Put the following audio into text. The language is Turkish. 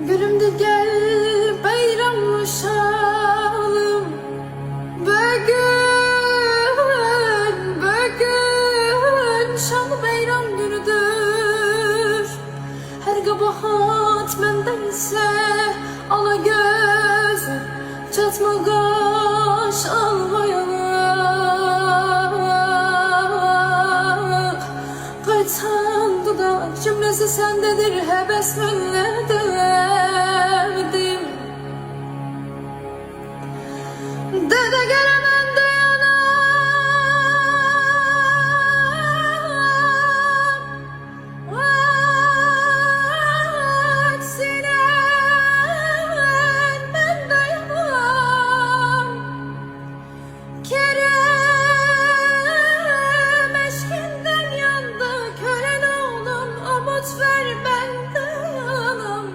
Gülüm de gel bayramlaşalım. Bugün şanlı bayram günüdür. Her kabahat mendense ala göz çatma kaş almayalım. Qaytandı da cümlesi sendedir hebes münnedir. Dede gelemem dayanam. Aksine ben dayanam. Kerem eşkinden yandı kölen oğlum, umut ver ben dayanam.